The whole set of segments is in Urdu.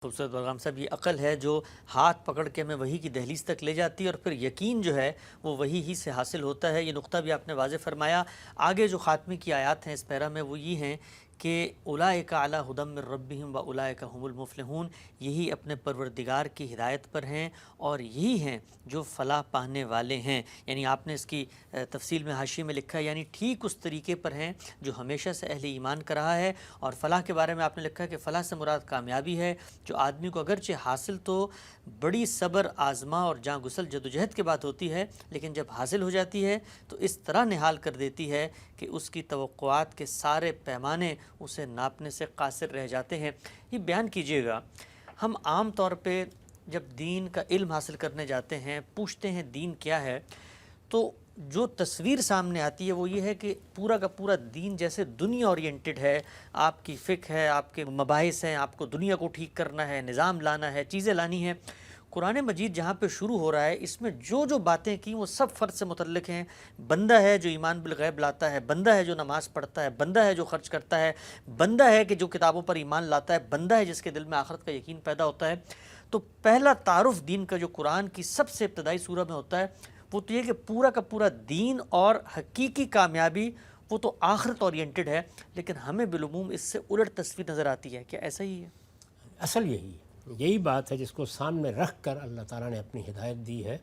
خوبصورت بلغام صاحب، یہ عقل ہے جو ہاتھ پکڑ کے ہمیں وحی کی دہلیز تک لے جاتی ہے اور پھر یقین جو ہے وہ وحی ہی سے حاصل ہوتا ہے۔ یہ نقطہ بھی آپ نے واضح فرمایا۔ آگے جو خاتمے کی آیات ہیں اس پیرا میں وہ یہ ہیں کہ اولئک علی ھدی من ربہم واولئک ھم المفلحون، یہی اپنے پروردگار کی ہدایت پر ہیں اور یہی ہیں جو فلاح پانے والے ہیں۔ یعنی آپ نے اس کی تفصیل میں حاشیے میں لکھا ہے، یعنی ٹھیک اس طریقے پر ہیں جو ہمیشہ سے اہل ایمان کا رہا ہے۔ اور فلاح کے بارے میں آپ نے لکھا ہے کہ فلاح سے مراد کامیابی ہے، جو آدمی کو اگرچہ حاصل تو بڑی صبر آزما اور جاں گسل جدوجہد کے بعد ہوتی ہے، لیکن جب حاصل ہو جاتی ہے تو اس طرح نہال کر دیتی ہے کہ اس کی توقعات کے سارے پیمانے اسے ناپنے سے قاصر رہ جاتے ہیں۔ یہ بیان کیجئے گا، ہم عام طور پہ جب دین کا علم حاصل کرنے جاتے ہیں، پوچھتے ہیں دین کیا ہے، تو جو تصویر سامنے آتی ہے وہ یہ ہے کہ پورا کا پورا دین جیسے دنیا اورینٹڈ ہے، آپ کی فقہ ہے، آپ کے مباحث ہیں، آپ کو دنیا کو ٹھیک کرنا ہے، نظام لانا ہے، چیزیں لانی ہیں۔ قرآن مجید جہاں پہ شروع ہو رہا ہے اس میں جو جو باتیں کی وہ سب فرد سے متعلق ہیں۔ بندہ ہے جو ایمان بالغیب لاتا ہے، بندہ ہے جو نماز پڑھتا ہے، بندہ ہے جو خرچ کرتا ہے، بندہ ہے کہ جو کتابوں پر ایمان لاتا ہے، بندہ ہے جس کے دل میں آخرت کا یقین پیدا ہوتا ہے۔ تو پہلا تعارف دین کا جو قرآن کی سب سے ابتدائی سورہ میں ہوتا ہے وہ تو یہ کہ پورا کا پورا دین اور حقیقی کامیابی وہ تو آخرت اورینٹڈ ہے، لیکن ہمیں بالعموم اس سے الٹ تصویر نظر آتی ہے۔ کیا ایسا ہی ہے؟ اصل یہی بات ہے جس کو سامنے رکھ کر اللہ تعالیٰ نے اپنی ہدایت دی ہے۔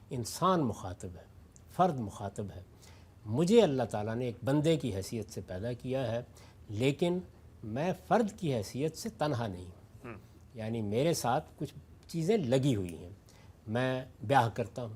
انسان مخاطب ہے، فرد مخاطب ہے۔ مجھے اللہ تعالیٰ نے ایک بندے کی حیثیت سے پیدا کیا ہے، لیکن میں فرد کی حیثیت سے تنہا نہیں ہوں۔ یعنی میرے ساتھ کچھ چیزیں لگی ہوئی ہیں۔ میں بیاہ کرتا ہوں،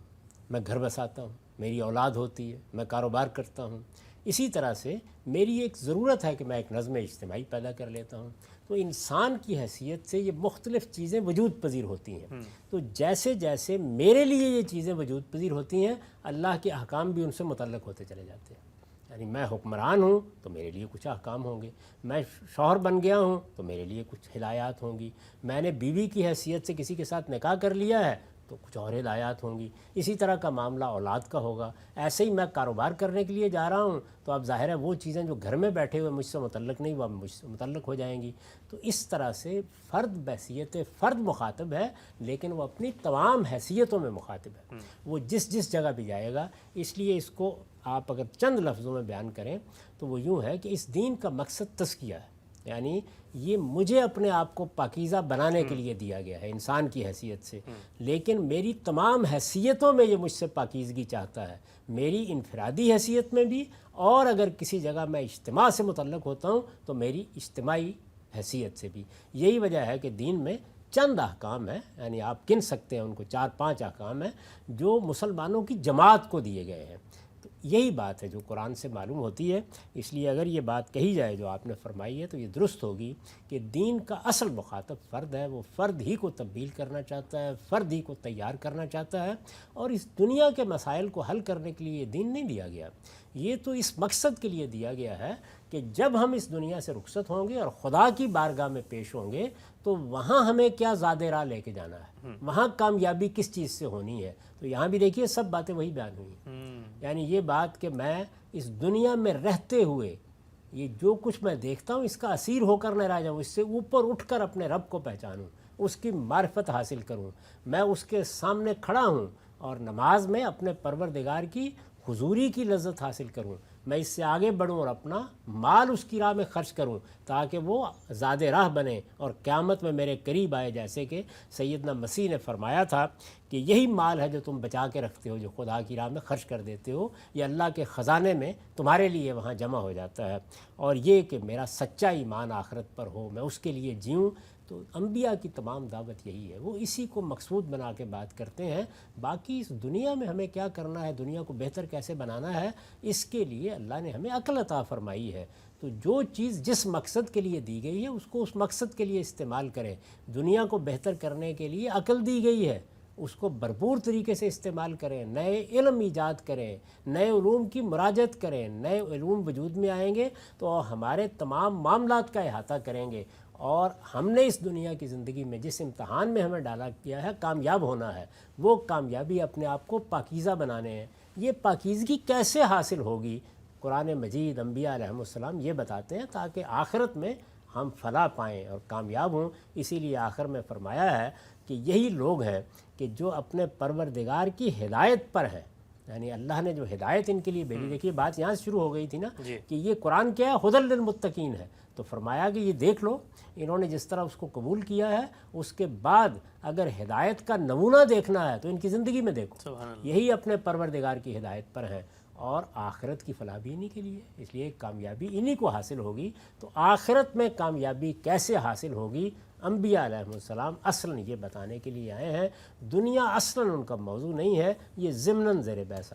میں گھر بساتا ہوں، میری اولاد ہوتی ہے، میں کاروبار کرتا ہوں۔ اسی طرح سے میری ایک ضرورت ہے کہ میں ایک نظم اجتماعی پیدا کر لیتا ہوں۔ تو انسان کی حیثیت سے یہ مختلف چیزیں وجود پذیر ہوتی ہیں۔ تو جیسے جیسے میرے لیے یہ چیزیں وجود پذیر ہوتی ہیں، اللہ کے احکام بھی ان سے متعلق ہوتے چلے جاتے ہیں۔ یعنی میں حکمران ہوں تو میرے لیے کچھ احکام ہوں گے، میں شوہر بن گیا ہوں تو میرے لیے کچھ ہدایات ہوں گی، میں نے بیوی کی حیثیت سے کسی کے ساتھ نکاح کر لیا ہے تو کچھ اور ہدایات ہوں گی۔ اسی طرح کا معاملہ اولاد کا ہوگا۔ ایسے ہی میں کاروبار کرنے کے لیے جا رہا ہوں تو اب ظاہر ہے وہ چیزیں جو گھر میں بیٹھے ہوئے مجھ سے متعلق نہیں وہ اب مجھ سے متعلق ہو جائیں گی۔ تو اس طرح سے فرد بحیثیت فرد مخاطب ہے، لیکن وہ اپنی تمام حیثیتوں میں مخاطب ہے۔ وہ جس جگہ بھی جائے گا، اس لیے اس کو آپ اگر چند لفظوں میں بیان کریں تو وہ یوں ہے کہ اس دین کا مقصد تزکیہ ہے۔ یعنی یہ مجھے اپنے آپ کو پاکیزہ بنانے کے لیے دیا گیا ہے انسان کی حیثیت سے، لیکن میری تمام حیثیتوں میں یہ مجھ سے پاکیزگی چاہتا ہے، میری انفرادی حیثیت میں بھی، اور اگر کسی جگہ میں اجتماع سے متعلق ہوتا ہوں تو میری اجتماعی حیثیت سے بھی۔ یہی وجہ ہے کہ دین میں چند احکام ہیں، یعنی آپ گن سکتے ہیں ان کو، 4-5 احکام ہیں جو مسلمانوں کی جماعت کو دیے گئے ہیں۔ تو یہی بات ہے جو قرآن سے معلوم ہوتی ہے۔ اس لیے اگر یہ بات کہی جائے جو آپ نے فرمائی ہے تو یہ درست ہوگی کہ دین کا اصل مخاطب فرد ہے، وہ فرد ہی کو تبدیل کرنا چاہتا ہے، فرد ہی کو تیار کرنا چاہتا ہے، اور اس دنیا کے مسائل کو حل کرنے کے لیے یہ دین نہیں دیا گیا۔ یہ تو اس مقصد کے لیے دیا گیا ہے کہ جب ہم اس دنیا سے رخصت ہوں گے اور خدا کی بارگاہ میں پیش ہوں گے تو وہاں ہمیں کیا زاد راہ لے کے جانا ہے، وہاں کامیابی کس چیز سے ہونی ہے۔ تو یہاں بھی دیکھیے سب باتیں وہی بیان ہوئی، یعنی یہ بات کہ میں اس دنیا میں رہتے ہوئے یہ جو کچھ میں دیکھتا ہوں اس کا اسیر ہو کر نہ رہ جاؤں، اس سے اوپر اٹھ کر اپنے رب کو پہچانوں، اس کی معرفت حاصل کروں، میں اس کے سامنے کھڑا ہوں اور نماز میں اپنے پروردگار کی حضوری کی لذت حاصل کروں، میں اس سے آگے بڑھوں اور اپنا مال اس کی راہ میں خرچ کروں تاکہ وہ زاد راہ بنے اور قیامت میں میرے قریب آئے، جیسے کہ سیدنا مسیح نے فرمایا تھا کہ یہی مال ہے جو تم بچا کے رکھتے ہو، جو خدا کی راہ میں خرچ کر دیتے ہو، یہ اللہ کے خزانے میں تمہارے لیے وہاں جمع ہو جاتا ہے، اور یہ کہ میرا سچا ایمان آخرت پر ہو، میں اس کے لیے جیوں۔ تو انبیاء کی تمام دعوت یہی ہے، وہ اسی کو مقصود بنا کے بات کرتے ہیں۔ باقی اس دنیا میں ہمیں کیا کرنا ہے، دنیا کو بہتر کیسے بنانا ہے، اس کے لیے اللہ نے ہمیں عقل عطا فرمائی ہے۔ تو جو چیز جس مقصد کے لیے دی گئی ہے اس کو اس مقصد کے لیے استعمال کریں۔ دنیا کو بہتر کرنے کے لیے عقل دی گئی ہے، اس کو بھرپور طریقے سے استعمال کریں، نئے علم ایجاد کریں، نئے علوم کی مراجعت کریں، نئے علوم وجود میں آئیں گے تو ہمارے تمام معاملات کا احاطہ کریں گے، اور ہم نے اس دنیا کی زندگی میں جس امتحان میں ہمیں ڈالا کیا ہے کامیاب ہونا ہے، وہ کامیابی اپنے آپ کو پاکیزہ بنانے ہیں۔ یہ پاکیزگی کیسے حاصل ہوگی؟ قرآن مجید، انبیاء علیہم السلام یہ بتاتے ہیں تاکہ آخرت میں ہم فلاح پائیں اور کامیاب ہوں۔ اسی لیے آخر میں فرمایا ہے کہ یہی لوگ ہیں کہ جو اپنے پروردگار کی ہدایت پر ہیں، یعنی اللہ نے جو ہدایت ان کے لیے بھیجی۔ دیکھیے بات یہاں سے شروع ہو گئی تھی نا کہ یہ قرآن کیا ہے، ہدی للمتقین ہے، تو فرمایا کہ یہ دیکھ لو انہوں نے جس طرح اس کو قبول کیا ہے، اس کے بعد اگر ہدایت کا نمونہ دیکھنا ہے تو ان کی زندگی میں دیکھو، سبحان اللہ۔ یہی اپنے پروردگار کی ہدایت پر ہیں اور آخرت کی فلاح بھی انہی کے لیے، اس لیے کامیابی انہی کو حاصل ہوگی۔ تو آخرت میں کامیابی کیسے حاصل ہوگی، انبیاء علیہ السلام اصلاً یہ بتانے کے لیے آئے ہیں۔ دنیا اصلاً ان کا موضوع نہیں ہے، یہ ضمناً زیر بحث